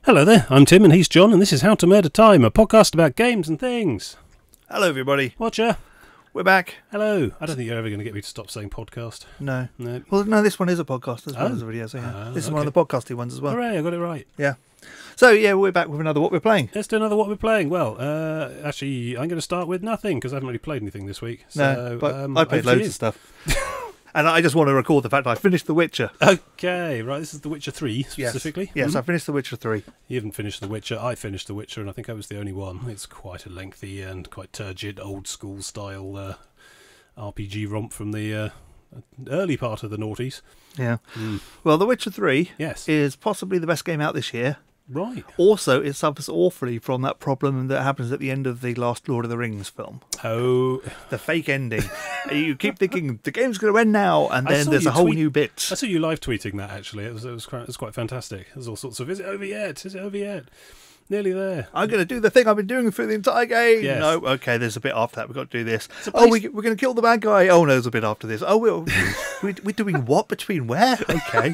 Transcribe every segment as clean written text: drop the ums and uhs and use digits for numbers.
Hello there, I'm Tim and he's John, and this is How to Murder Time, a podcast about games and things. Hello, everybody. Watcher. We're back. Hello. I don't think you're ever going to get me to stop saying podcast. No. No. Well, no, this one is a podcast as well Oh. as a video, so yeah. Ah, This is one of the podcasty ones as well. Hooray, I got it right. Yeah. So, yeah, we're back with another What We're Playing. Let's do another What We're Playing. Well, actually, I'm going to start with nothing, because I haven't really played anything this week. No, So, but I over played to loads you. of stuff. And I just want to record the fact I finished The Witcher. Okay, right, this is The Witcher 3, specifically. Yes, I finished The Witcher 3. You haven't finished The Witcher. I finished The Witcher, and I think I was the only one. It's quite a lengthy and quite turgid, old-school style RPG romp from the early part of the noughties. Yeah. Well, The Witcher 3 Yes. is possibly the best game out this year. Right. Also, it suffers awfully from that problem that happens at the end of the last Lord of the Rings film. Oh, The fake ending. You keep thinking, the game's going to end now, and I then saw there's you a whole tweet- new bit. I saw you live tweeting that, actually. It was quite fantastic. There's all sorts of, is it over yet? Is it over yet? Nearly there. I'm going to do the thing I've been doing through the entire game. Yes. No, okay, there's a bit after that. We've got to do this. So Oh, we're going to kill the bad guy. Oh, no, there's a bit after this. Oh, we're doing what between where? Okay.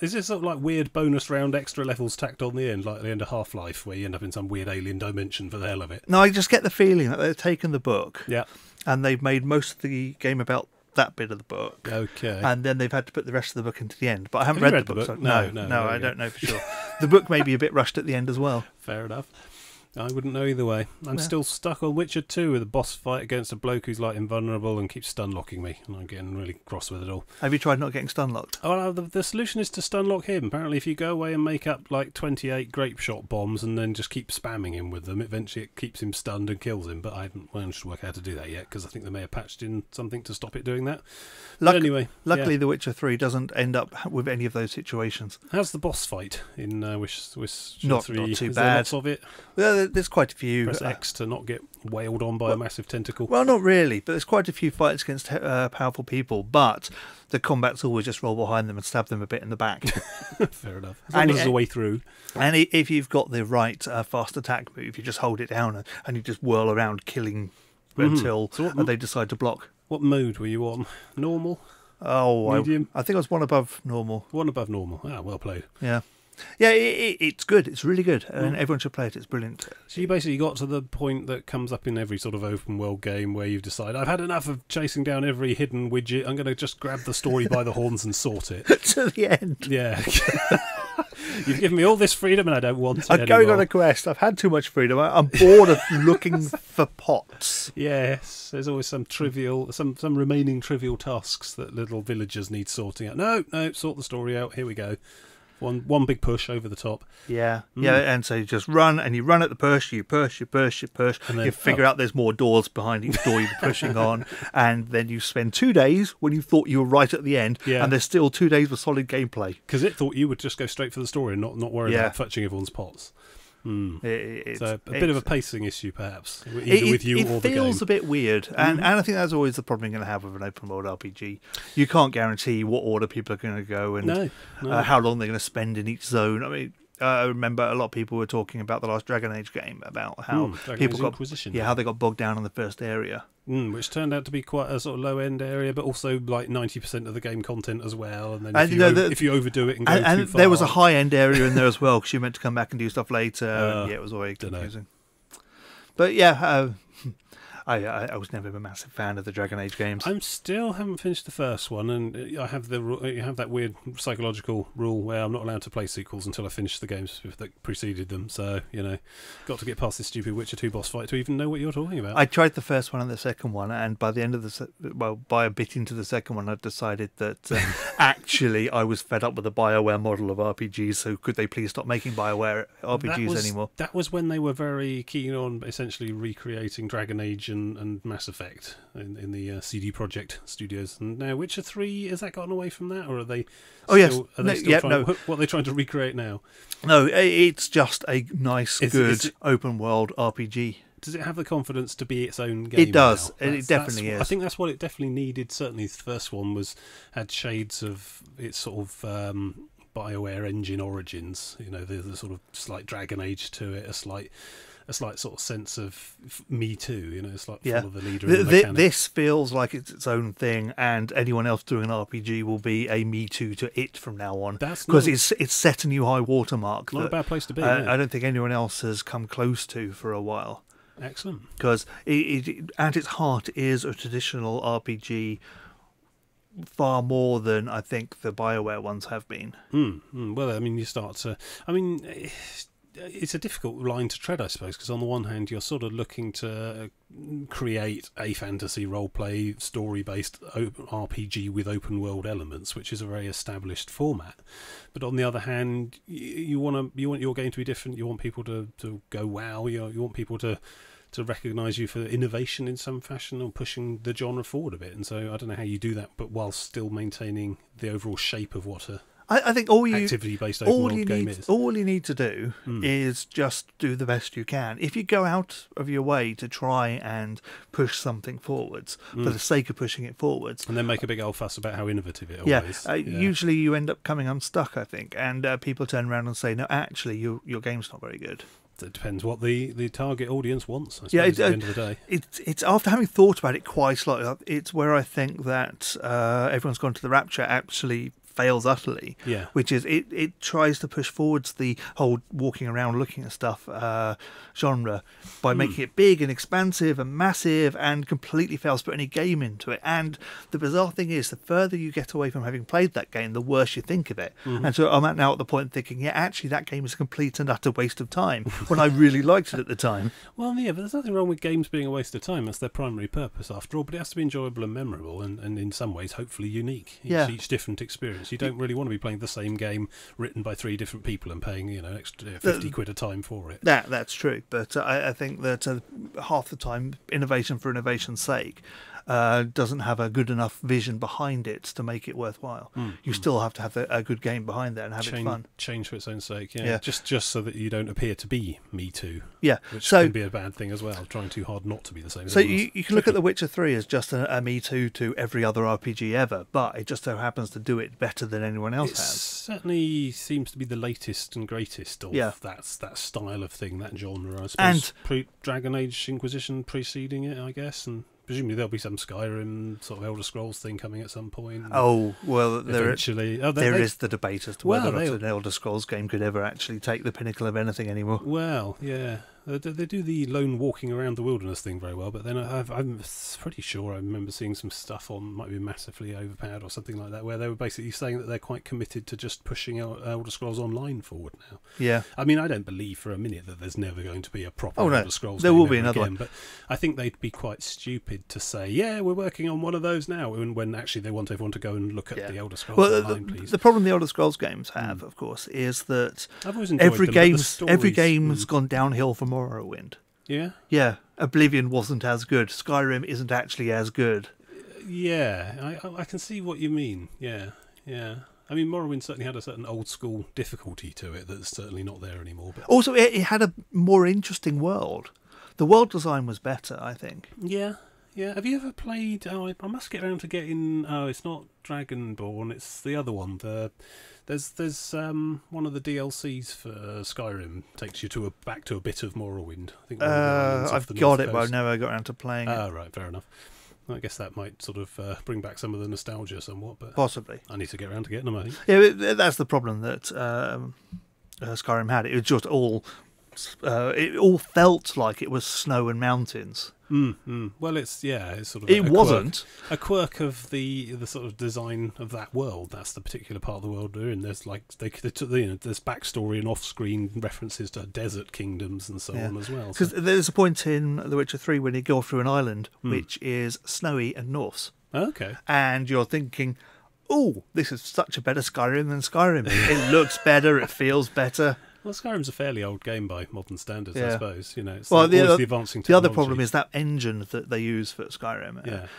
Is this sort of like weird bonus round extra levels tacked on the end, like the end of Half-Life, where you end up in some weird alien dimension for the hell of it? No, I just get the feeling that they've taken the book Yeah. and they've made most of the game about that bit of the book. Okay. And then they've had to put the rest of the book into the end. But I haven't Have you read the book. So No, no, there I we go. don't know for sure. The book may be a bit rushed at the end as well. Fair enough. I wouldn't know either way. I'm Yeah. still stuck on Witcher 2 with a boss fight against a bloke who's like invulnerable and keeps stun locking me, and I'm getting really cross with it all. Have you tried not getting stun locked? Oh, well, the solution is to stun lock him. Apparently, if you go away and make up like 28 grape shot bombs and then just keep spamming him with them, eventually it keeps him stunned and kills him. But I haven't managed to work out how to do that yet, because I think they may have patched in something to stop it doing that. But anyway, Luckily, yeah. The Witcher 3 doesn't end up with any of those situations. How's the boss fight in Witcher Not 3? too Is there bad. lots of it? Well, there's quite a few. Press X to not get wailed on by a massive tentacle. Well, not really, but there's quite a few fights against powerful people, but the combat's always just roll behind them and stab them a bit in the back. Fair enough. As long And as there's a way through. And if you've got the right fast attack move, you just hold it down and you just whirl around killing until So what- they decide to block. What mode were you on? Normal? Oh, Medium? I think I was one above normal. One above normal. Ah, well played. Yeah. Yeah, it's good. It's really good. And everyone should play it. It's brilliant. So you basically got to the point that comes up in every sort of open world game where you've decided, I've had enough of chasing down every hidden widget, I'm going to just grab the story by the horns and sort it. To the end. Yeah. You've given me all this freedom and I don't want it I'm going anymore. on a quest. I've had too much freedom. I'm bored of looking for pots. Yes, there's always some trivial, some remaining trivial tasks that little villagers need sorting out. No, sort the story out. Here we go. One big push over the top. Yeah, yeah, and so you just run, and you run at the push, you push, And then- you figure out there's more doors behind each door you're pushing on, and then you spend 2 days when you thought you were right at the end, Yeah. and there's still 2 days with solid gameplay. Because it thought you would just go straight for the story and not worry Yeah. about fetching everyone's pots. It's, So a bit of a pacing issue, perhaps, either with you it or the game. feels a bit weird, and I think that's always the problem you're going to have with an open world RPG. You can't guarantee what order people are going to go and No. how long they're going to spend in each zone. I mean, I remember a lot of people were talking about the last Dragon Age game, about how Dragon people Age got Inquisition. how they got bogged down in the first area. Which turned out to be quite a sort of low-end area, but also like 90% of the game content as well. And then And if you overdo it and go too And far, there was a high-end area in there as well, because you meant to come back and do stuff later. Yeah, it was always dunno. confusing. But yeah, I was never a massive fan of the Dragon Age games. I still haven't finished the first one, and I have you have that weird psychological rule where I'm not allowed to play sequels until I finish the games that preceded them. So got to get past this stupid Witcher 2 boss fight to even know what you're talking about. I tried the first one and the second one, and by the end of by a bit into the second one, I decided that actually I was fed up with the BioWare model of RPGs. So could they please stop making BioWare RPGs anymore? That was when they were very keen on essentially recreating Dragon Age and Mass Effect in the CD Projekt studios. And now Witcher 3, has that gotten away from that, or are they? Oh, yes. Are they No, still yeah, trying, no. What are they trying to recreate now? No, it's just a nice, Is good open world RPG. Does it have the confidence to be its own game? It does. Now? It definitely is. I think that's what it definitely needed. Certainly, the first one had shades of its sort of BioWare engine origins. The sort of slight Dragon Age to it, a slight a slight sort of sense of Me Too. You know, it's like Yeah. follow the leader. And the mechanic. This feels like it's its own thing, and anyone else doing an RPG will be a Me Too to it from now on. That's because not- it's set a new high watermark. Not a that, bad place to be. Yeah. I don't think anyone else has come close to for a while. Excellent. Because it at its heart is a traditional RPG, far more than I think the BioWare ones have been. Well, I mean, you start to. I mean, it's a difficult line to tread, I suppose, because on the one hand, you're sort of looking to create a fantasy role-play, story-based RPG with open-world elements, which is a very established format. But on the other hand, you want your game to be different. You want people to go wow. You want people to recognise you for innovation in some fashion or pushing the genre forward a bit. And so I don't know how you do that, but while still maintaining the overall shape of what a I think all you activity-based open-world game is. all you need to do is just do the best you can. If you go out of your way to try and push something forwards for the sake of pushing it forwards, And then make a big old fuss about how innovative it yeah, is. usually you end up coming unstuck, I think, and people turn around and say, "No, actually, your game's not very good." It depends what the target audience wants, I suppose, Yeah, at the end of the day. It's after having thought about it quite a lot, it's where I think that Everyone's Gone to the Rapture actually fails utterly. Yeah. Which is it tries to push forwards the whole walking around looking at stuff genre by making it big and expansive and massive, and completely fails to put any game into it. And the bizarre thing is, the further you get away from having played that game, the worse you think of it. And so I'm now at the point thinking, yeah, actually that game is a complete and utter waste of time when I really liked it at the time. Well, yeah, but there's nothing wrong with games being a waste of time. That's their primary purpose, after all. But it has to be enjoyable and memorable, and in some ways, hopefully unique. Each different experience. You don't really want to be playing the same game written by 3 different people and paying extra 50 quid a time for it. That's true, but I think that half the time, innovation for innovation's sake doesn't have a good enough vision behind it to make it worthwhile. You still have to have a good game behind there and have it fun. Change for its own sake, Yeah. Just so that you don't appear to be Me Too. Yeah, Which so can be a bad thing as well, trying too hard not to be the same as so everyone else. you can look at The Witcher 3 as just a Me Too to every other RPG ever, but it just so happens to do it better than anyone else It has. certainly seems to be the latest and greatest of that style of thing, that genre, I suppose. And Dragon Age Inquisition preceding it, I guess, and presumably there'll be some Skyrim sort of Elder Scrolls thing coming at some point. Oh, well, eventually. There is the debate as to whether or not an Elder Scrolls game could ever actually take the pinnacle of anything anymore. Well, yeah. They do the lone walking around the wilderness thing very well, but then I'm pretty sure I remember seeing some stuff on, might be Massively Overpowered or something like that, where they were basically saying that they're quite committed to just pushing Elder Scrolls Online forward now. Yeah. I mean, I don't believe for a minute that there's never going to be a proper Elder Scrolls there game will be ever another again, one. but I think they'd be quite stupid to say, yeah, we're working on one of those now, when actually they want everyone to go and look at the Elder Scrolls Online, please. The problem the Elder Scrolls games have, of course, is that I've always enjoyed them, but every game's gone downhill from Morrowind. Yeah? Yeah. Oblivion wasn't as good. Skyrim isn't actually as good. Yeah, I can see what you mean. Yeah. I mean, Morrowind certainly had a certain old school difficulty to it that's certainly not there anymore. But also, it had a more interesting world. The world design was better, I think. Yeah. Have you ever played? Oh, I must get around to getting. Oh, it's not Dragonborn. It's the other one. There's one of the DLCs for Skyrim takes you back to a bit of Morrowind. I think I've got it, but I've never got around to playing it. Oh, right, fair enough. I guess that might sort of bring back some of the nostalgia somewhat, but possibly. I need to get around to getting them, I think. Yeah, that's the problem that Skyrim had. It was just it all felt like it was snow and mountains. Well, it's sort of. It wasn't a quirk of the sort of design of that world. That's the particular part of the world they're in. There's like there's backstory and off-screen references to desert kingdoms and so on as well. Because there's a point in The Witcher 3 when you go through an island which is snowy and Norse. Okay. And you're thinking, oh, this is such a better Skyrim than Skyrim. It looks better. It feels better. Well, Skyrim's a fairly old game by modern standards, I suppose. It's the advancing technology. The other problem is that engine that they use for Skyrim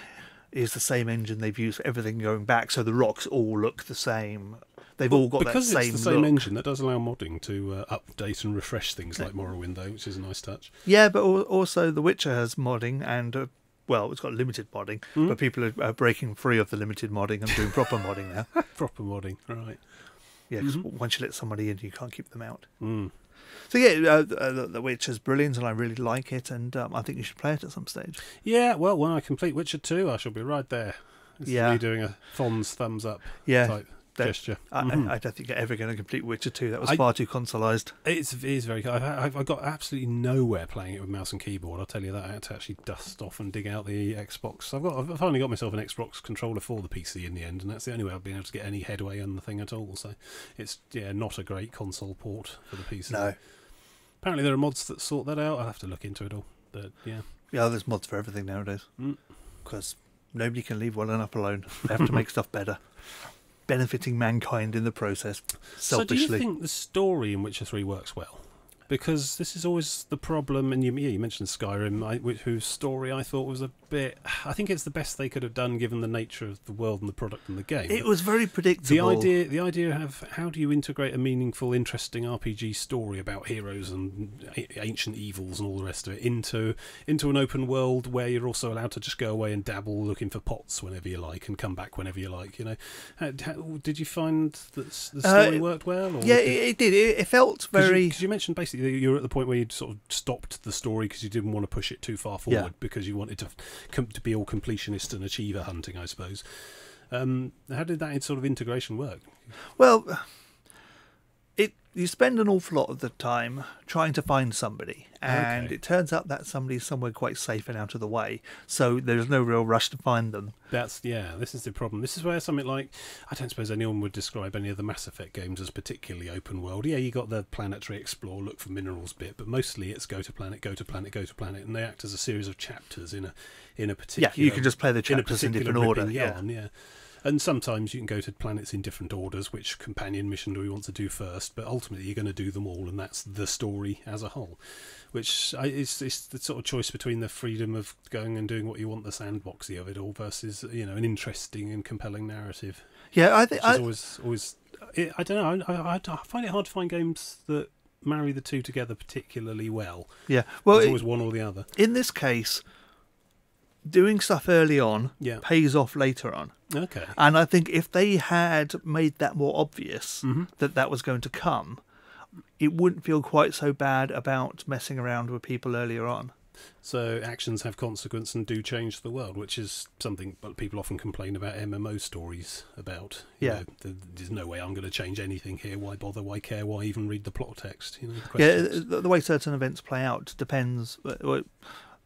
is the same engine they've used for everything going back, so the rocks all look the same. They've all got that same look. Because it's the same engine, that does allow modding to update and refresh things like Morrowind, though, which is a nice touch. Yeah, but also The Witcher has modding and... well, it's got limited modding, but people are breaking free of the limited modding and doing proper modding now. Proper modding, right. Yeah, because once you let somebody in, you can't keep them out. So yeah, The Witcher's brilliant, and I really like it, and I think you should play it at some stage. Yeah, well, when I complete Witcher 2, I shall be right there. This is Yeah. me doing a Fonz thumbs up Yeah, type gesture. I don't think you're ever going to complete Witcher 2. That was I- far too consoleized. It is very cool. I've got absolutely nowhere playing it with mouse and keyboard. I'll tell you that. I had to actually dust off and dig out the Xbox. I've finally got myself an Xbox controller for the PC in the end, and that's the only way I've been able to get any headway on the thing at all. So it's not a great console port for the PC. No. Apparently there are mods that sort that out. I'll have to look into it all. But yeah. Yeah, there's mods for everything nowadays. Because nobody can leave well enough alone. They have to make stuff better. Benefiting mankind in the process, selfishly. So do you think the story in Witcher 3 works well? Because this is always the problem, and you mentioned Skyrim, whose story I thought was a bit... I think it's the best they could have done given the nature of the world and the product and the game. It was very predictable. The idea of how do you integrate a meaningful, interesting RPG story about heroes and ancient evils and all the rest of it into an open world where you're also allowed to just go away and dabble looking for pots whenever you like and come back whenever you like, you know? Did you find that the story worked well? Or yeah, it did. It felt very... Because you mentioned basically you were at the point where you'd sort of stopped the story because you didn't want to push it too far forward because you wanted to be all completionist and achiever hunting, I suppose. How did that sort of integration work? Well, you spend an awful lot of the time trying to find somebody, and Okay. it turns out that somebody's somewhere quite safe and out of the way, so there's no real rush to find them. This is the problem. This is where something like, I don't suppose anyone would describe any of the Mass Effect games as particularly open world. Yeah, you got the planetary explore, look for minerals bit, but mostly it's go to planet, go to planet, go to planet, and they act as a series of chapters in a particular... Yeah, you can just play the chapters in different order. ripping Yeah. yarn, yeah. And sometimes you can go to planets in different orders, which companion mission do we want to do first, but ultimately you're going to do them all, and that's the story as a whole. Which it's the sort of choice between the freedom of going and doing what you want, the sandboxy of it all, versus an interesting and compelling narrative. Yeah, I think... Always I don't know, I find it hard to find games that marry the two together particularly well. Yeah, well, There's always one or the other. in this case, doing stuff early on pays off later on. Okay. And I think if they had made that more obvious Mm-hmm. that was going to come, it wouldn't feel quite so bad about messing around with people earlier on. So actions have consequence and do change the world, which is something people often complain about MMO stories about. Yeah. There's no way I'm going to change anything here. Why bother? Why care? Why even read the plot text? The Yeah, questions. the way certain events play out depends,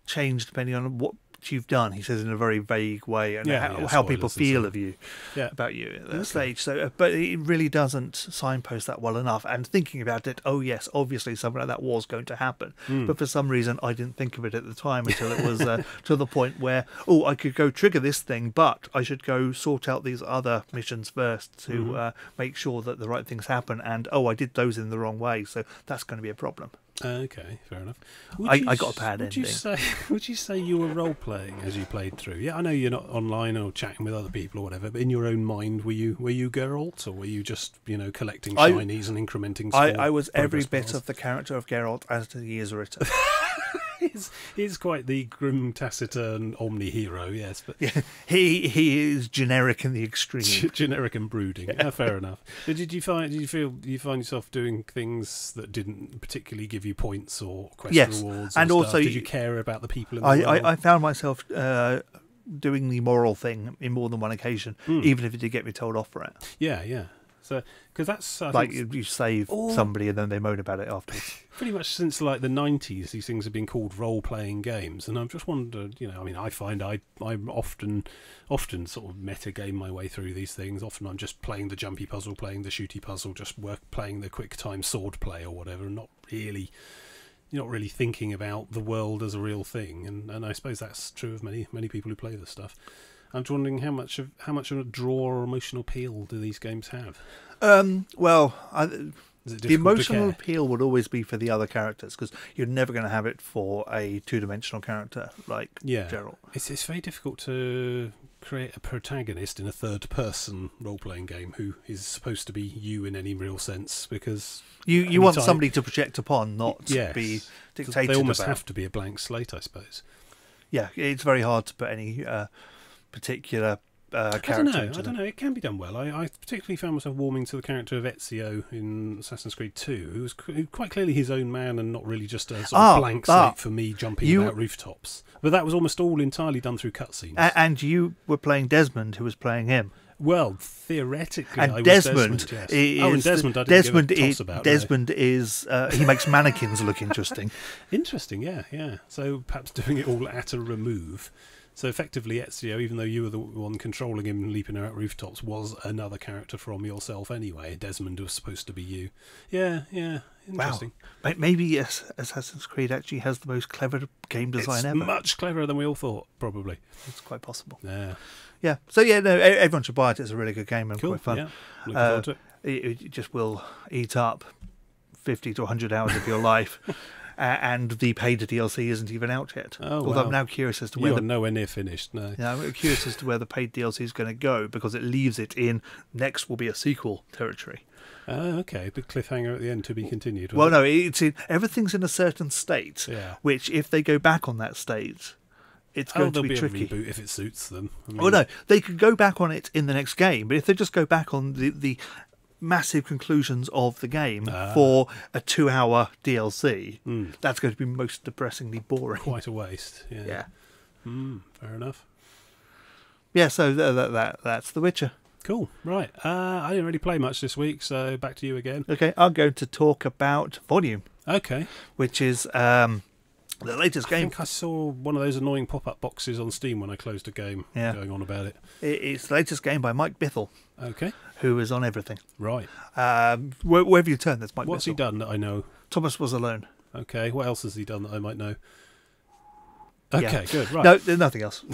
change depending on what you've done, he says in a very vague way, and how people feel of you, about you at that stage. So, but it really doesn't signpost that well enough. And thinking about it, oh yes, obviously something like that was going to happen, but for some reason I didn't think of it at the time until it was to the point where I could go trigger this thing, but I should go sort out these other missions first to make sure that the right things happen. And I did those in the wrong way, so that's going to be a problem. Okay, fair enough. I got a bad ending. Would you say you were role playing as you played through? Yeah, I know you're not online or chatting with other people or whatever, but in your own mind, were you Geralt, or were you just collecting shinies and incrementing? I was every bit of the character of Geralt as he is written. He's quite the grim, taciturn omni-hero, yes, but he is generic in the extreme. Generic and brooding. Fair enough. Did you find yourself doing things that didn't particularly give you points or quest rewards? And also, did you care about the people in the world? I found myself doing the moral thing in more than one occasion, even if it did get me told off for it. Yeah. So, because that's you save somebody and then they moan about it afterwards. Pretty much since like the 90s, these things have been called role-playing games, and I've just wondered. I find I'm often sort of meta-game my way through these things. Often I'm just playing the jumpy puzzle, playing the shooty puzzle, just playing the quick time sword play or whatever, and not really thinking about the world as a real thing. And I suppose that's true of many people who play this stuff. I'm just wondering how much of a draw or emotional appeal do these games have? The emotional to care? appeal would always be for the other characters, because you're never going to have it for a two-dimensional character like Geralt. It's very difficult to create a protagonist in a third-person role-playing game who is supposed to be you in any real sense, because you want somebody to project upon, not be dictated. They almost have to be a blank slate, I suppose. Yeah, it's very hard to put any particular character. I don't know. It can be done well. I particularly found myself warming to the character of Ezio in Assassin's Creed 2, who was quite clearly his own man and not really just a sort of blank slate for me jumping about rooftops. But that was almost all entirely done through cutscenes. And you were playing Desmond, who was playing him. Well, theoretically, and I was Desmond, yes. is Desmond, I didn't Desmond give a toss about. Desmond is he makes mannequins look interesting. Interesting, yeah. So perhaps doing it all at a remove. So effectively, Ezio, even though you were the one controlling him and leaping out rooftops, was another character from yourself anyway. Desmond was supposed to be you. Yeah, interesting. Wow. Maybe Assassin's Creed actually has the most clever game design ever. Much cleverer than we all thought, probably. It's quite possible. Yeah. Yeah. So yeah, no, everyone should buy it. It's a really good game and Cool. quite fun. Yeah. Looking forward to it. It just will eat up 50 to 100 hours of your life. And the paid DLC isn't even out yet. Oh, Although wow. I'm now curious as to where You're nowhere near finished, no. Yeah, I'm curious as to where the paid DLC is going to go, because it leaves it in next will be a sequel territory. Okay, big cliffhanger at the end to be continued. Well, no, everything's in a certain state, Yeah. which if they go back on that state, it's going to be tricky. A reboot if it suits them. I mean, Well, no, they could go back on it in the next game, but if they just go back on the massive conclusions of the game for a 2-hour DLC, that's going to be most depressingly boring. Quite a waste. Yeah. Fair enough. Yeah, so that's The Witcher. Cool. Right. I didn't really play much this week, so back to you again. Okay, I'm going to talk about Volume, Okay. which is the latest I game. think I saw one of those annoying pop-up boxes on Steam when I closed a game going on about it. It's the latest game by Mike Bithell, Okay. who is on everything. Right. Wherever you turn, there's Mike What's Bithell. he done that I know? Thomas Was Alone. Okay. What else has he done that I might know? Okay, Yeah. good. Right. No, there's nothing else.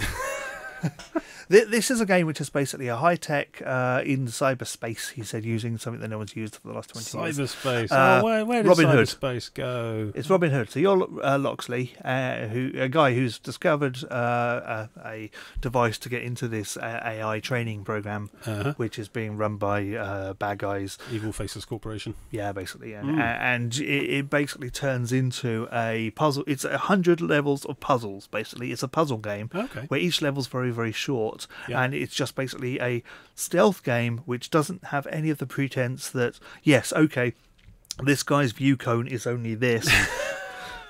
This is a game which is basically a high-tech in cyberspace, he said, using something that no one's used for the last 20 years. Cyberspace. Where did Robin Hood. cyberspace go? It's Robin Hood. So you're Loxley, a guy who's discovered a device to get into this AI training program, which is being run by bad guys. Evil Faces Corporation. Yeah, basically. And it basically turns into a puzzle. It's 100 levels of puzzles, basically. It's a puzzle game where each level's very, very short. And it's just basically a stealth game which doesn't have any of the pretense that, yes, okay, this guy's view cone is only this.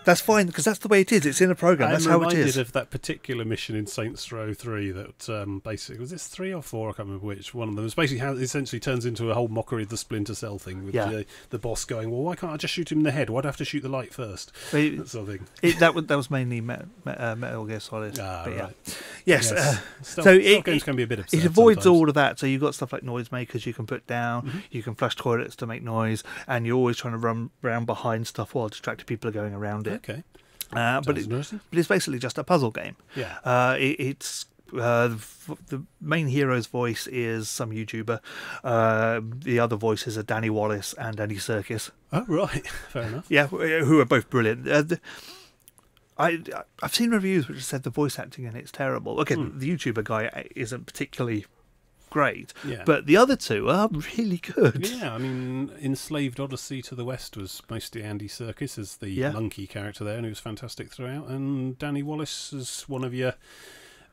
That's fine, because that's the way it is. It's in a program. That's how it is. I'm reminded of that particular mission in Saints Row 3 that basically, was this 3 or 4? I can't remember which. One of them was basically how it essentially turns into a whole mockery of the Splinter Cell thing with the boss going, well, why can't I just shoot him in the head? Why do I have to shoot the light first? That sort of thing. That was mainly Metal Gear Solid. Right. Yes. So games can be a bit absurd. It avoids sometimes. all of that. So you've got stuff like noisemakers you can put down. You can flush toilets to make noise, and you're always trying to run around behind stuff while distracted people are going around it. Okay. But it's basically just a puzzle game. Yeah. It's the main hero's voice is some YouTuber. The other voices are Danny Wallace and Andy Serkis. Oh, right. Fair enough. Yeah, who are both brilliant. I've seen reviews which have said the voice acting in it's terrible. Okay, the YouTuber guy isn't particularly great, but the other two are really good. Yeah, I mean, Enslaved Odyssey to the West was mostly Andy Serkis as the monkey character there, and he was fantastic throughout. And Danny Wallace is one of your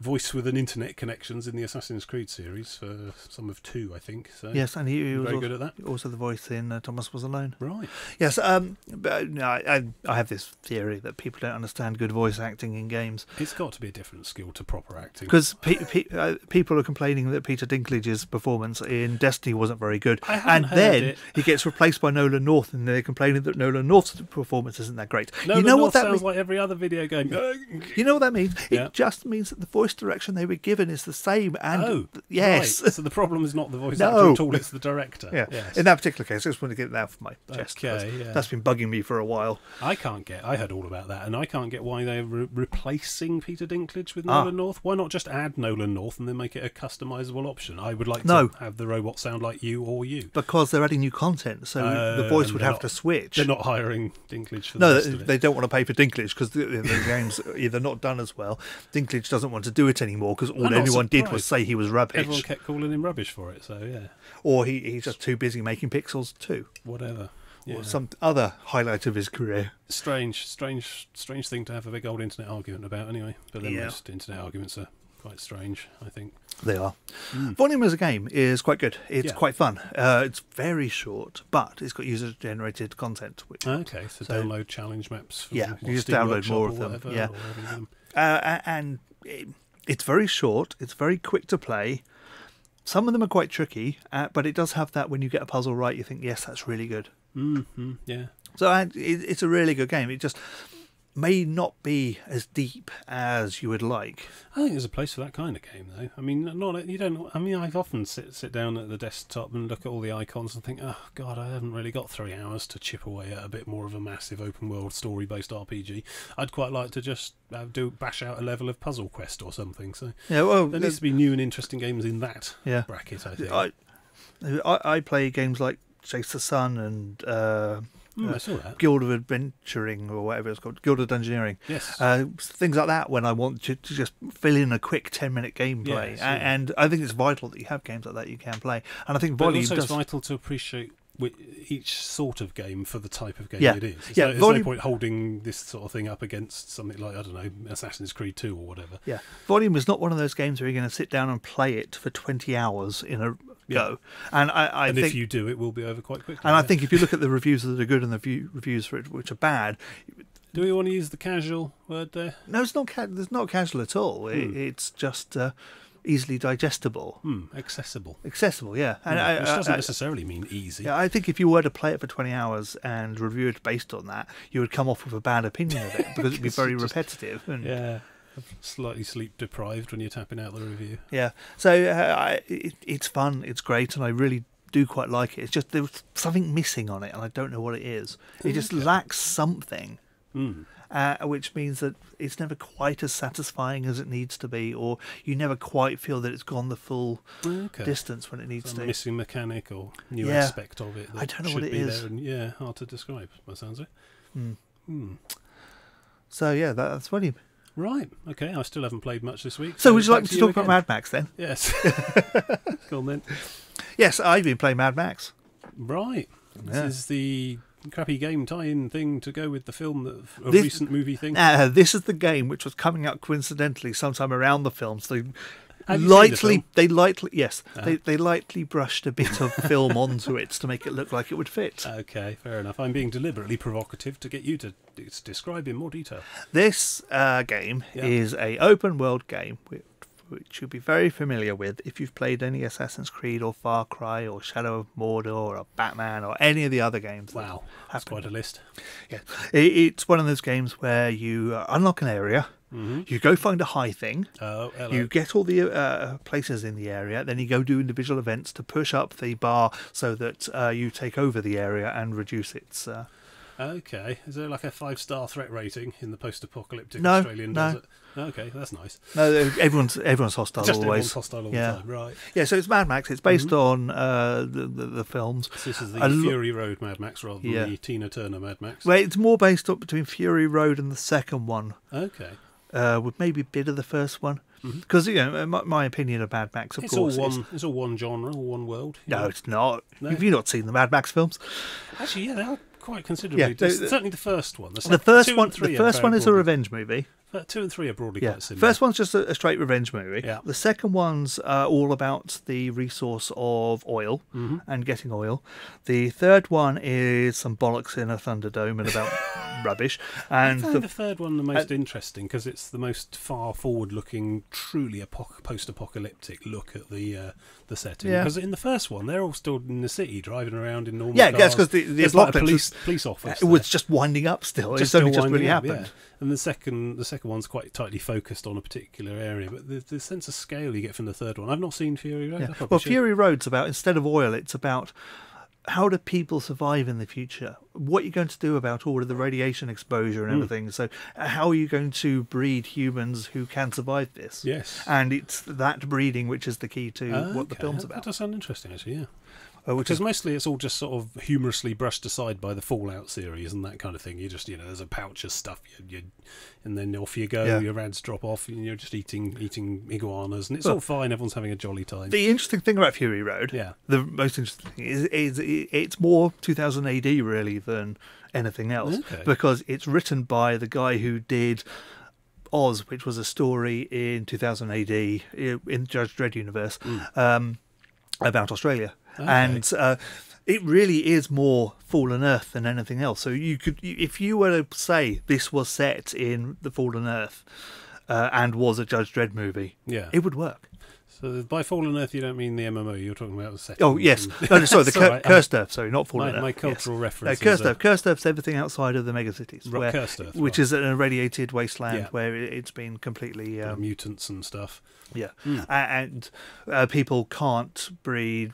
voice with an internet connections in the Assassin's Creed series for some of 2, I think. So yes, and he was very good at that. Also the voice in Thomas Was Alone. Right. Yes, but no, I have this theory that people don't understand good voice acting in games. It's got to be a different skill to proper acting. Because people are complaining that Peter Dinklage's performance in Destiny wasn't very good. And then he gets replaced by Nolan North, and they're complaining that Nolan North's performance isn't that great. Nolan North sounds like every other video game. You know what that means? It just means that the voice direction they were given is the same. And yes. Right. So the problem is not the voice actor at all, it's the director. Yeah. Yes. In that particular case, I just want to get that off my chest. Okay, that's been bugging me for a while. I heard all about that, and I can't get why they're replacing Peter Dinklage with Nolan North. Why not just add Nolan North and then make it a customizable option? I would like to have the robot sound like you or you. Because they're adding new content, so the voice would have to switch. They're not hiring Dinklage for the rest of it. They don't want to pay for Dinklage because the game's either not done as well. Dinklage doesn't want to do it anymore because all anyone did was say he was rubbish. Everyone kept calling him rubbish for it, so yeah. Or he's just too busy making Pixels 2. Whatever. Yeah. Or some other highlight of his career. Strange thing to have a big old internet argument about anyway. But then most internet arguments are quite strange, I think. They are. Volume as a game is quite good. It's Yeah. quite fun. It's very short, but it's got user-generated content. Which, Okay, so download challenge maps. From Yeah, what, you just Steam download Workshop more or of them, whatever, yeah. or wherever you get them. and it's very short. It's very quick to play. Some of them are quite tricky, but it does have that when you get a puzzle right, you think, yes, that's really good. Yeah. So it's a really good game. It just may not be as deep as you would like. I think there's a place for that kind of game, though. I mean, I've often sit down at the desktop and look at all the icons and think, oh God, I haven't really got 3 hours to chip away at a bit more of a massive open world story based RPG. I'd quite like to just bash out a level of Puzzle Quest or something. So Yeah, well, there needs to be new and interesting games in that Yeah. bracket, I think. I play games like Chase the Sun and I saw that. Guild of Adventuring or whatever it's called, Guild of Dungeoneering. Yes. Things like that when I want to just fill in a quick 10-minute gameplay. Yes, yeah. And I think it's vital that you have games like that you can play. And I think But Volume also does. it's vital to appreciate each sort of game for the type of game Yeah. it is. Yeah, There's Volume- no point holding this sort of thing up against something like, I don't know, Assassin's Creed 2 or whatever. Yeah, Volume is not one of those games where you're going to sit down and play it for 20 hours in a go. And I And think, if you do, it will be over quite quickly. and I yeah. think if you look at the reviews that are good and the reviews for it which are bad, Do we want to use the casual word there? no, it's not. It's not casual at all. It's just easily digestible, Accessible. accessible. Yeah, and Which doesn't necessarily mean easy. yeah, I think if you were to play it for 20 hours and review it based on that, you would come off with a bad opinion of it because it'd be very repetitive. And Yeah. Slightly sleep deprived when you're tapping out the review. yeah. So it's fun, it's great, and I really do quite like it. It's just there was something missing on it, and I don't know what it is. It just lacks something, which means that it's never quite as satisfying as it needs to be, or you never quite feel that it's gone the full Okay. distance when it needs Some to. missing mechanic or new Yeah. aspect of it that I don't know should what it be is. there. And, yeah, hard to describe, by the sounds of it. So yeah, that's Volume. Right, okay, I still haven't played much this week. So would you like back me to talk about again. Mad Max then? Yes. Go on then. Yes, I've been playing Mad Max. Right. Yeah. This is the crappy game tie-in thing to go with the film, a This- recent movie thing. This is the game which was coming out coincidentally sometime around the film. So Have you seen the film? they lightly brushed a bit of film onto it to make it look like it would fit. Okay, fair enough. I'm being deliberately provocative to get you to describe in more detail. This game Yeah. is a open world game which you'll be very familiar with if you've played any Assassin's Creed or Far Cry or Shadow of Mordor or Batman or any of the other games. that Wow, that's have quite a list. Yeah. It's one of those games where you unlock an area, you go find a high thing, Oh, hello. you get all the places in the area, then you go do individual events to push up the bar so that you take over the area and reduce its... Okay, is there like a 5-star threat rating in the post-apocalyptic No, Australian no. desert? Okay, that's nice. No, everyone's hostile Just always. everyone's hostile all Yeah. the time, right? Yeah, so it's Mad Max. It's based on the films. So this is A the lo- Fury Road Mad Max rather than Yeah. the Tina Turner Mad Max. Well, it's more based up between Fury Road and the second one, Okay. with maybe a bit of the first one. Because my opinion of Mad Max, of It's course, all is one. It's all one genre, all one world. you no, know? it's not. No. Have you not seen the Mad Max films? Actually, yeah, they are quite considerably. Yeah, certainly the first one. The first two one, and three the are first very one is a broadly- revenge movie. 2 and 3 are broadly Yeah, quite similar. first one's just a straight revenge movie. Yeah. The second one's all about the resource of oil and getting oil. The third one is some bollocks in a Thunderdome and about rubbish. I And find the third one the most interesting because it's the most far forward-looking, truly post-apocalyptic look at the setting. Yeah. Because in the first one, they're all still in the city, driving around in normal Yeah, cars. yes, 'cause the There's like a apocalypse police office. it was just winding up still. It's still only just winding really up, happened. yeah. And the second one's quite tightly focused on a particular area, but the sense of scale you get from the third one. I've not seen Fury Road. I Yeah. probably Well, should. Fury Road's about, instead of oil, it's about how do people survive in the future? What are you going to do about all of the radiation exposure and everything? So how are you going to breed humans who can survive this? Yes. And it's that breeding which is the key to what the Okay, film's that about. does sound interesting, actually, yeah. Which Because is mostly it's all just sort of humorously brushed aside by the Fallout series and that kind of thing. You just, there's a pouch of stuff, and then off you go. Yeah. Your ads drop off, and you're just eating iguanas, and it's all fine. Everyone's having a jolly time. the interesting thing about Fury Road, Yeah. the most interesting thing is it's more 2000 AD really than anything else, Okay. because it's written by the guy who did Oz, which was a story in 2000 AD in the Judge Dredd universe about Australia. Okay. And it really is more Fallen Earth than anything else. So you could, if you were to say this was set in the Fallen Earth and was a Judge Dredd movie, Yeah. it would work. So by Fallen Earth, you don't mean the MMO. You're talking about the setting. Oh, yes. No, sorry, the Sorry, Cursed Earth. Sorry, not Fallen Earth. my cultural yes. reference. Cursed Earth. Cursed Earth's everything outside of the megacities. Cursed Earth, which right. is an irradiated wasteland Yeah. where it's been completely... mutants and stuff. yeah. And people can't breed...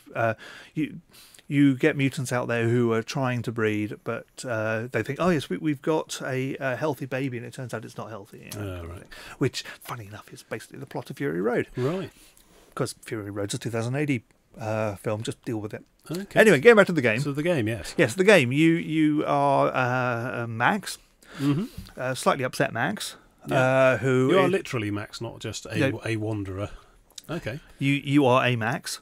You get mutants out there who are trying to breed, but they think, oh, yes, we've got a healthy baby, and it turns out it's not healthy. You know, Right. Which, funny enough, is basically the plot of Fury Road. Right. Because Fury Road's a 2080 film, just deal with it. Okay. Anyway, getting back to the game. So the game, yes. Yes, the game. You are Max, slightly upset Max, Yeah. who You are is- literally Max, not just a wanderer. Okay. you are a Max.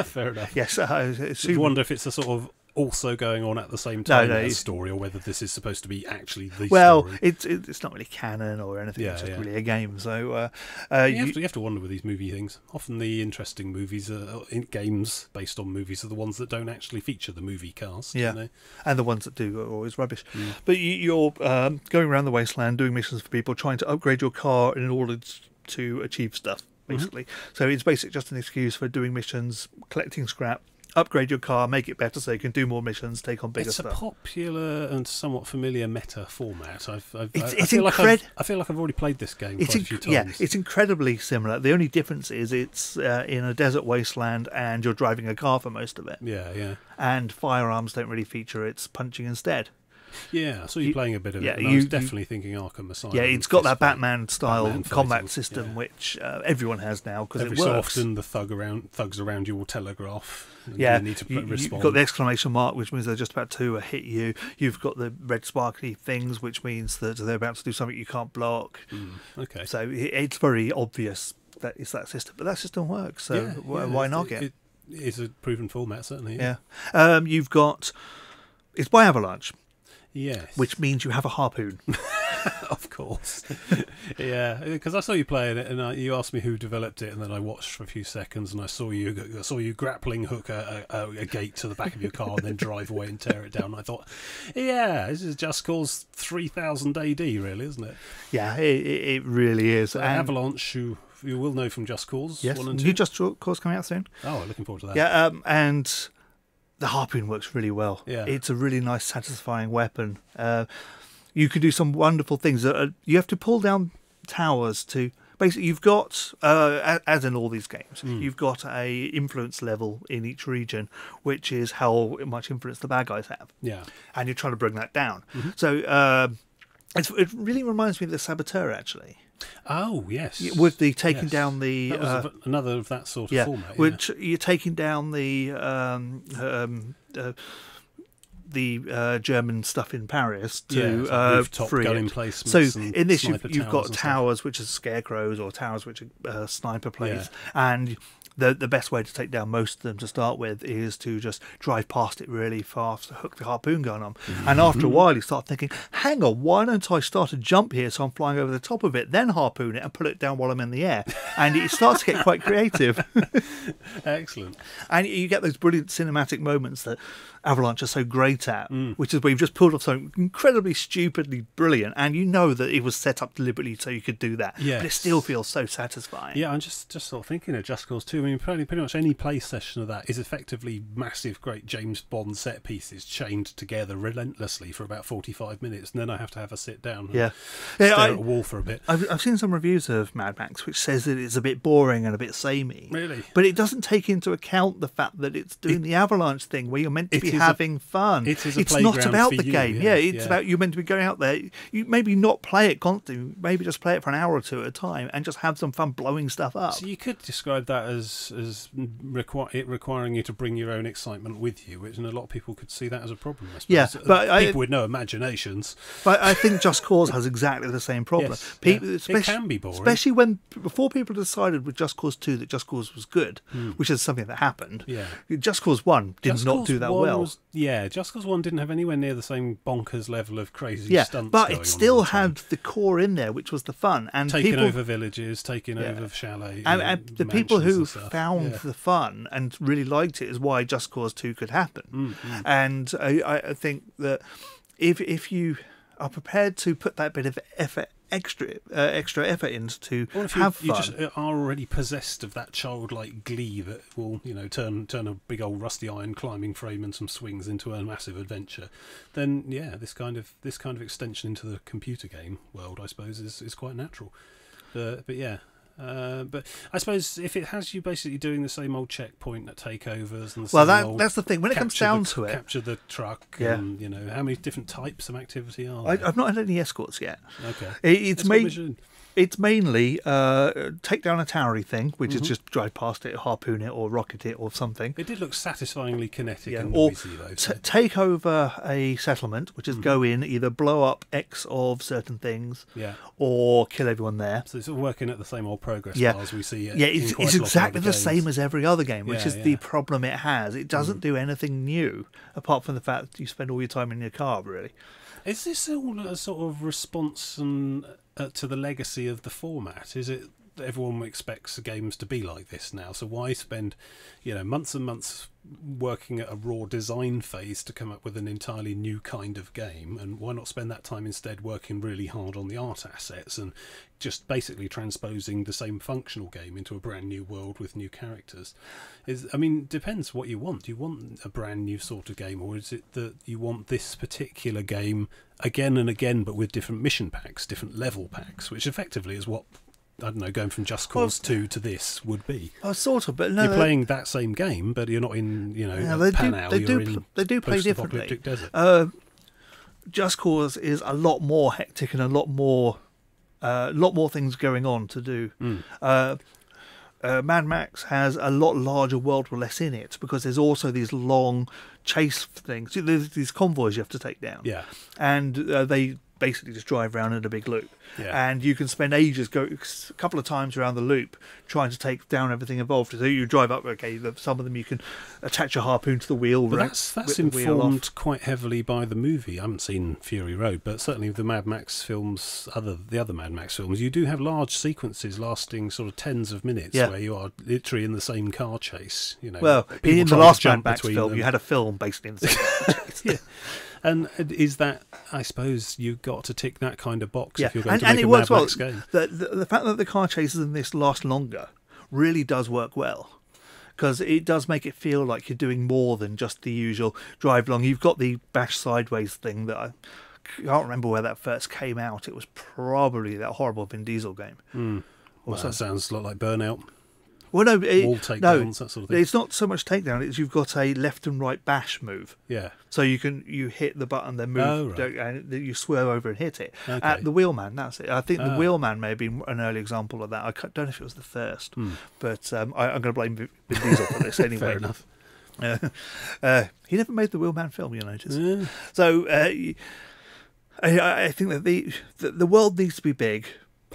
Fair enough. Yes, I wonder if it's a sort of also going on at the same time No, as it's- story, or whether this is supposed to be actually the well, story. it's not really canon or anything. Yeah, it's just yeah. really a game. So You have to wonder with these movie things. Often the interesting movies in games based on movies are the ones that don't actually feature the movie cast. Yeah. You know? and the ones that do are always rubbish. But you're going around the wasteland doing missions for people, trying to upgrade your car in order to achieve stuff, basically. So it's basically just an excuse for doing missions, collecting scrap, upgrade your car, make it better so you can do more missions, take on bigger It's a stuff. popular and somewhat familiar meta format. I It's feel like incred- I feel like I've already played this game quite a few times. Yeah, it's incredibly similar. The only difference is it's in a desert wasteland and you're driving a car for most of it. yeah. And firearms don't really feature, it's punching instead. Yeah, I saw you playing a bit of yeah, it, and I was definitely thinking Arkham Asylum. Yeah, it's got that Fist fight. Batman-style Batman combat fighting, system, yeah. which everyone has now because it Every works. so often, the thugs around you will telegraph. And Yeah, you need to respond. you've got the exclamation mark, which means they're just about to hit you. You've got the red sparkly things, which means that they're about to do something you can't block. Okay. So it's very obvious that it's that system, but that system works. So why not get? It is a proven format, certainly. Yeah. You've got it's by Avalanche, Yes. which means you have a harpoon. of course. Yeah, because I saw you playing it, and you asked me who developed it, and then I watched for a few seconds, and I saw you grappling hook a gate to the back of your car, and then drive away and tear it down. And I thought, yeah, this is Just Cause 3000 AD, really, isn't it? Yeah, it really is. So And- Avalanche, who you will know from Just Cause yes, 1 and 2. new Just Cause coming out soon. Oh, looking forward to that. Yeah, and the harpoon works really well. Yeah. It's a really nice, satisfying weapon. You can do some wonderful things. You have to pull down towers to. Basically, you've got, as in all these games, you've got a influence level in each region, which is how much influence the bad guys have, Yeah. and you're trying to bring that down. So it really reminds me of the Saboteur, actually, Oh, yes. with the taking Yes. down the That was another of that sort of yeah, format. Yeah. which you're taking down the German stuff in Paris to rooftop free gun it. emplacements So and in this, sniper you've towers got and stuff. towers which are scarecrows or towers which are sniper plates, and the best way to take down most of them to start with is to just drive past it really fast, hook the harpoon gun on, and after a while you start thinking, hang on, why don't I start a jump here so I'm flying over the top of it, then harpoon it and pull it down while I'm in the air, and it starts to get quite creative. Excellent. And you get those brilliant cinematic moments that Avalanche are so great at, which is where you've just pulled off something incredibly stupidly brilliant, and you know that it was set up deliberately so you could do that. But it Yes. still feels so satisfying. Yeah, I'm just sort of thinking of Just Cause 2. I mean, pretty much any play session of that is effectively massive, great James Bond set pieces chained together relentlessly for about 45 minutes, and then I have to have a sit down and Yeah. stare Yeah, at a wall for a bit. I've seen some reviews of Mad Max which says that it's a bit boring and a bit samey. Really? But it doesn't take into account the fact that it's doing the Avalanche thing where you're meant to It be is a- having fun. it is a It's not playground about for the you, game. yeah, It's yeah. about you're meant to be going out there. You maybe not play it constantly. Maybe just play it for an hour or two at a time and just have some fun blowing stuff up. So you could describe that as as requiring you to bring your own excitement with you, which, and a lot of people could see that as a problem. I suppose. Yeah, but people with no imaginations. But I think Just Cause has exactly the same problem. Yes, People, it can be boring, especially before people decided with Just Cause 2 that Just Cause was good, which is something that happened. Yeah. Just Cause 1 did not do that well. Just Cause 1 didn't have anywhere near the same bonkers level of crazy stunts. But going it still on had the core in there, which was the fun, and taking over villages, taking over chalet, and the people who found the the fun and really liked it is why Just Cause 2 could happen. And I think that if you are prepared to put that bit of effort, extra effort into to have fun, you just are already possessed of that childlike glee that will, turn a big old rusty iron climbing frame and some swings into a massive adventure, then this kind of extension into the computer game world, I suppose, is quite natural. But I suppose if it has you basically doing the same old checkpoint at takeovers and that's the thing when it comes down to it, capture the truck, and how many different types of activity are there? I've not had any escorts yet. Okay, it's mainly take down a towery thing, which is just drive past it, harpoon it, or rocket it, or something. It did look satisfyingly kinetic and noisy, though. Take over a settlement, which is go in, either blow up X of certain things, or kill everyone there. So it's all working at the same old progress bars we see. It's exactly the same as every other game, which is the problem it has. It doesn't do anything new, apart from the fact that you spend all your time in your car, really. Is this all a sort of response to the legacy of the format? Is it everyone expects games to be like this now? So why spend, months and months working at a raw design phase to come up with an entirely new kind of game? And why not spend that time instead working really hard on the art assets and just basically transposing the same functional game into a brand new world with new characters? Depends what you want. Do you want a brand new sort of game, or is it that you want this particular game again and again, but with different mission packs, different level packs, which effectively is what, I don't know, going from Just Cause 2 to this would be. Sort of, but no, you're playing that same game, but you're not in, Panau. They do play differently. Desert. Just Cause is a lot more hectic and a lot more things going on to do. Mad Max has a lot larger world with less in it, because there's also these long chase things. There's these convoys you have to take down. Yeah. And they basically just drive around in a big loop. Yeah. And you can spend ages, go a couple of times around the loop, trying to take down everything involved. So you drive up, some of them you can attach a harpoon to the wheel. But that's informed quite heavily by the movie. I haven't seen Fury Road, but certainly the Mad Max films, the other Mad Max films, you do have large sequences lasting sort of tens of minutes where you are literally in the same car chase. Well, in the last Mad Max film, you had a film basically in the same car chase. Yeah. And is that, I suppose, you've got to tick that kind of box if you're going to and make it a works Mad Max game. The fact that the car chases in this last longer really does work well, because it does make it feel like you're doing more than just the usual drive along. You've got the bash sideways thing that I can't remember where that first came out. It was probably that horrible Vin Diesel game. Well, that sounds a lot like Burnout. Well, no, wall takedowns, that sort of thing. It's not so much takedown. It's you've got a left and right bash move. Yeah. So you hit the button, then move, and you swerve over and hit it. Okay. The Wheelman, that's it. I think the Wheelman may have been an early example of that. I don't know if it was the first, but I'm going to blame Vin Diesel for this anyway. Fair enough. He never made the Wheelman film, you notice. Yeah. So I think that the world needs to be big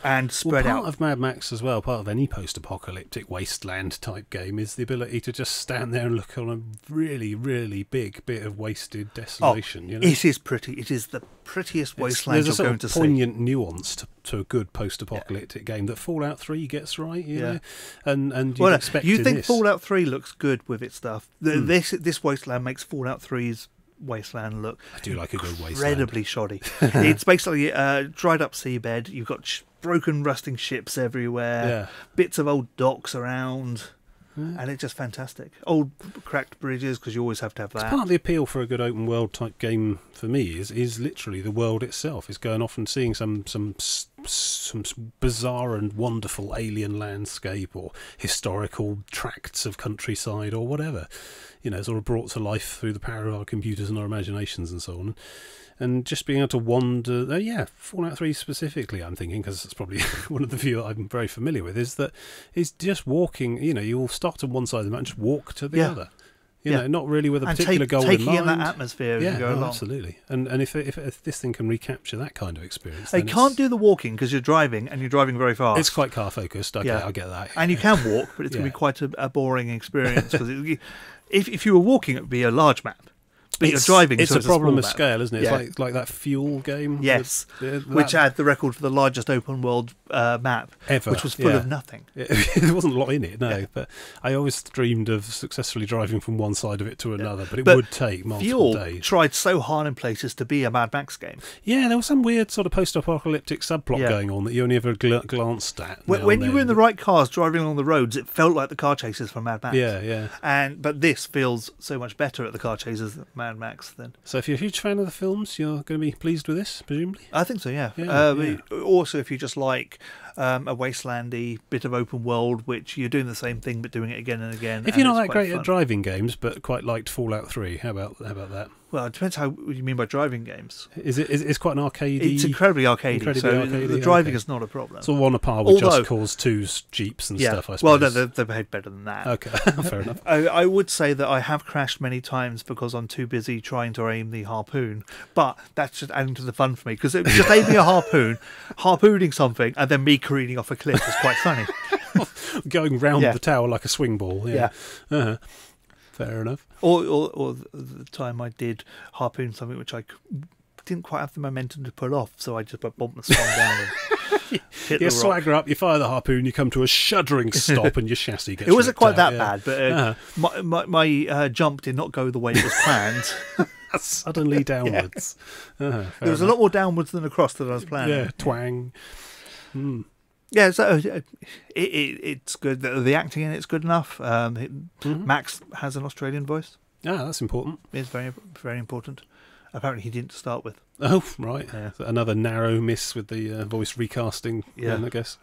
and spread out. Part of Mad Max as well, part of any post-apocalyptic wasteland type game, is the ability to just stand there and look on a really, really big bit of wasted desolation. It is pretty. It is the prettiest wasteland you're going to see. There's a poignant nuance to a good post-apocalyptic game that Fallout 3 gets right. You know? And you'd expect you think this. Fallout 3 looks good with its stuff. This wasteland makes Fallout 3's wasteland look. I do like a good wasteland. Incredibly shoddy. It's basically dried up seabed. You've got broken, rusting ships everywhere. Bits of old docks around. And it's just fantastic. Old cracked bridges, because you always have to have that. It's part of the appeal for a good open world type game for me is literally the world itself. Is going off and seeing some some bizarre and wonderful alien landscape or historical tracts of countryside or whatever, sort of brought to life through the power of our computers and our imaginations and so on. And just being able to wander, Fallout 3 specifically, I'm thinking, because it's probably one of the few that I'm very familiar with, is just walking. You'll start on one side of the map and just walk to the other. Not really with a particular goal in mind. Taking in that atmosphere as you go along. Absolutely. And if this thing can recapture that kind of experience, you can't do the walking because you're driving and you're driving very fast. It's quite car focused. Okay, I get that. And you can walk, but it's going to be quite a boring experience because if you were walking, it would be a large map. But you're driving, it's so a problem of scale, isn't it? It's like that Fuel game. Yes, which had the record for the largest open world map ever, which was full of nothing. There wasn't a lot in it, but I always dreamed of successfully driving from one side of it to another, but it would take multiple days. Fuel tried so hard in places to be a Mad Max game. Yeah, there was some weird sort of post-apocalyptic subplot going on that you only ever glanced at. When you were in the right cars driving along the roads, it felt like the car chases from Mad Max. But this feels so much better at the car chases than Mad Max then. So if you're a huge fan of the films, you're going to be pleased with this, presumably? I think so, yeah. Also, if you just like a wastelandy bit of open world, which you're doing the same thing but doing it again and again. If you're not that great at driving games, but quite liked Fallout 3, how about that? Well, it depends what you mean by driving games. It's quite an arcadey. It's incredibly arcadey. The driving is not a problem. It's all on a par with Just Cause 2's Jeeps and stuff, I suppose. Well, no, they behave better than that. Okay, fair enough. I would say that I have crashed many times because I'm too busy trying to aim the harpoon, but that's just adding to the fun for me because it was just aiming a harpooning something, and then me careening off a cliff is quite funny. Going round the tower like a swing ball. Fair enough. Or the time I did harpoon something which I didn't quite have the momentum to pull off, so I just bumped and swung down and hit the rock. Swagger up, you fire the harpoon, you come to a shuddering stop and your chassis gets It wasn't quite out, that bad, but my jump did not go the way it was planned. Suddenly downwards. There was a lot more downwards than across than I was planning. Yeah, twang. Yeah, so it's good. The acting in it's good enough. Max has an Australian voice. Ah, that's important. It's very, very important. Apparently, he didn't to start with. Oh, right. Yeah. So another narrow miss with the voice recasting, then, I guess.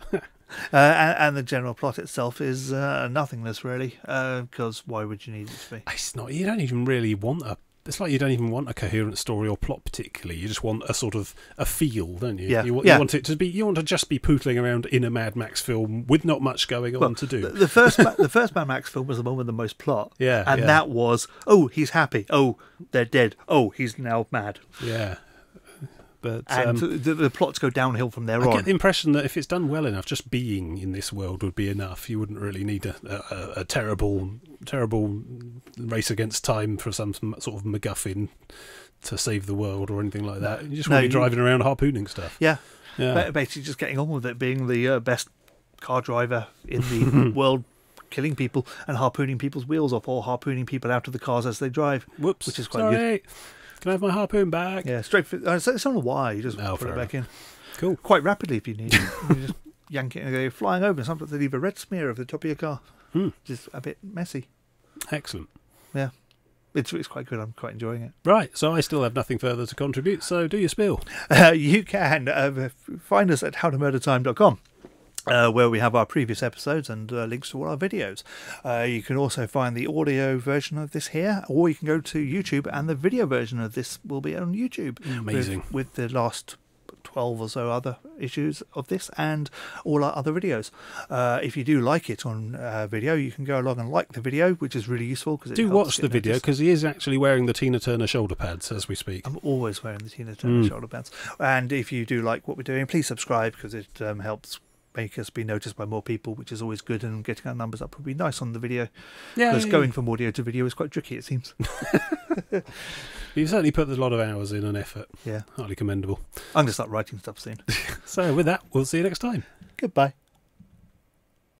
And the general plot itself is nothingness, really, because why would you need it to be? It's not. You don't even really want a... It's like you don't even want a coherent story or plot particularly. You just want a sort of a feel, don't you? Yeah. You want it to be. You want to just be pootling around in a Mad Max film with not much going on to do. The first Mad Max film was the one with the most plot. Yeah. And that was, he's happy. Oh, they're dead. Oh, he's now mad. Yeah. But the plots go downhill from there on. I get the impression that if it's done well enough, just being in this world would be enough. You wouldn't really need a terrible race against time for some sort of MacGuffin to save the world or anything like that. You just want to be driving around harpooning stuff. Yeah. Basically just getting on with it, being the best car driver in the world, killing people and harpooning people's wheels off or harpooning people out of the cars as they drive. Whoops. Which is quite good. Can I have my harpoon back? Yeah, straight for... It's on a wire. You just put it back in. Cool. Quite rapidly if you need it. You just yank it and go flying over. Sometimes they leave a red smear over the top of your car. Just a bit messy. Excellent. Yeah. It's quite good. I'm quite enjoying it. Right. So I still have nothing further to contribute. So do your spiel. You can find us at howtomurdertime.com. Where we have our previous episodes and links to all our videos. You can also find the audio version of this here, or you can go to YouTube and the video version of this will be on YouTube. Amazing. With the last 12 or so other issues of this and all our other videos. If you do like it on video, you can go along and like the video, which is really useful. Because do watch the video, because he is actually wearing the Tina Turner shoulder pads as we speak. I'm always wearing the Tina Turner shoulder pads. And if you do like what we're doing, please subscribe, because it helps make us be noticed by more people, which is always good, and getting our numbers up would be nice on the video. Because going from audio to video is quite tricky, it seems. You certainly put a lot of hours in and effort. Yeah. Highly commendable. I'm going to start writing stuff soon. So with that, we'll see you next time. Goodbye.